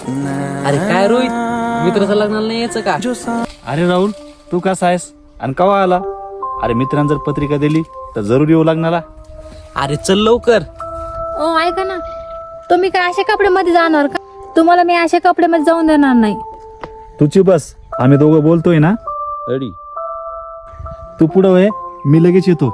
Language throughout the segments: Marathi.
अरे काय रोहित, मित्राचं लग्नाला नाही यायचं का? अरे राहुल, तू कसा आहेस आणि कवा आला? अरे मित्रांनी जर पत्रिका दिली तर जरूर येऊ लग्नाला. अरे चल लवकर. ओ ऐका ना, तुम्ही काय अशा कपड्यामध्ये जाणार का? तुम्हाला मी अशा कपड्यामध्ये जाऊन देणार नाही. तुझी बस, आम्ही दोघं बोलतोय ना. रेडी, तू पुढं होय, मी लगेच येतो.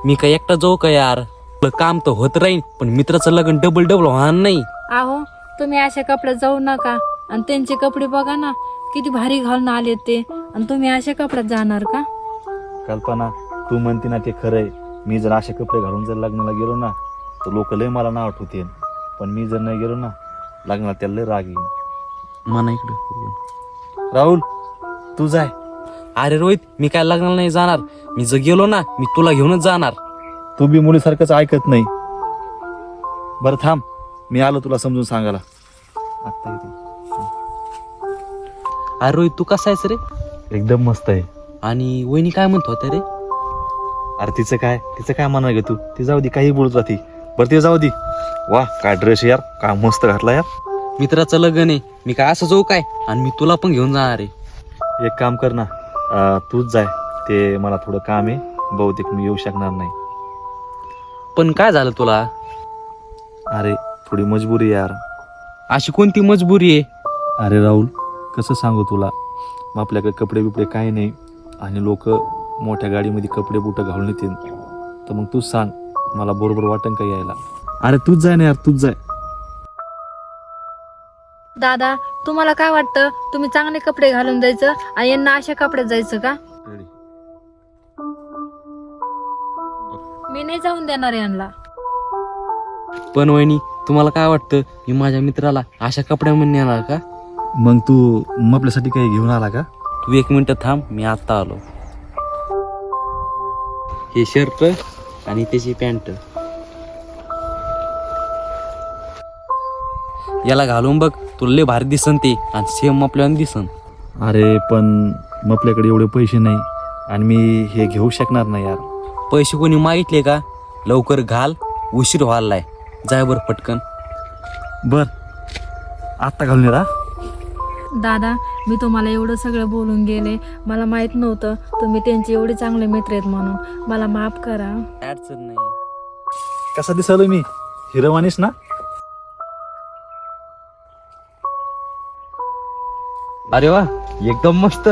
मी काय एकटा जाऊ का यार? आपलं काम तर होत राहील, पण मित्राचं लग्न डबल होणार नाही. आहो, तुम्ही अशा कपड्यात जाऊ नका. आणि त्यांचे कपडे बघा ना, किती भारी घालून आले ते, आणि तुम्ही अशा कपड्यात जाणार का? कल्पना, तू म्हणते ना ते खरंय. मी जर असे कपडे घालून जर लग्नाला गेलो ना तर लोक लय मला नाव ठेवतील. पण मी जर नाही गेलो ना लग्नाला त्याला लय राग येईल. मना इकडे. राहुल, तू जाय. अरे रोहित, मी काय लग्नाला नाही जाणार. मी जर गेलो ना, मी तुला घेऊनच जाणार. तू बी मुलीसारखंच ऐकत नाही. बरं थांब, मी आलो तुला समजून सांगायला. आत्ता येतो. अरे रोहित, तू कसा आहेस रे? एकदम मस्त आहे. आणि वहिनी काय म्हणत होत्या रे? अरे तिचं काय म्हणा ग तू? ती जाऊ दे, काही बोलत राहती. बरं ते जाऊ दे. वा, काय ड्रेस यार, काय मस्त घातला यार. मित्राचं लग्न आहे, मी काय असं जाऊ काय? आणि मी तुला पण घेऊन जाणार आहे. एक काम कर ना, तूच जाय. ते मला थोडं काम आहे, बहुतेक मी येऊ शकणार नाही. पण काय झालं तुला? अरे थोडी मजबुरी यार. अशी कोणती मजबुरी आहे? अरे राहुल, कसं सांगू तुला, मग आपल्याकडे कपडे बिपडे काही नाही आणि लोक मोठ्या गाडीमध्ये कपडे बुटं घालून येतील. तर मग तूच सांग, मला बरोबर वाटन का यायला? अरे तूच जाय ना यार, तूच जाय. दादा, तुम्हाला काय वाटतं, तुम्ही चांगले कपडे घालून जायचं आणि यांना अशा कपड्यात जायचं का? मी नाही जाऊन देणार यांना. पण वहिनी, तुम्हाला काय वाटतं, मी माझ्या मित्राला अशा कपड्यामध्ये नेणार का? मग तू आपल्यासाठी काही घेऊन आला का? तू एक मिनिट थांब, मी आता आलो. हे शर्ट आणि त्याची पॅन्ट, याला घालून बघ, तुला लय भारी दिसन ते, आणि सेम आपल्याला दिसन. अरे पण आपल्याकडे एवढे पैसे नाही आणि मी हे घेऊ शकणार नाही यार. पैसे कोणी मागितले का? लवकर घाल, उशीर व्हायलाय. जाय बर पटकन. बर, आत्ता घालून येरा. दादा, मी तुम्हाला एवढं सगळं बोलून गेले, मला माहित नव्हतं तुम्ही त्यांचे एवढे चांगले मित्र आहेत म्हणून. मला माफ करा. अडचण नाही. कसा दिसालो मी? हिरवानीस ना? अरे वा, एकदम मस्त.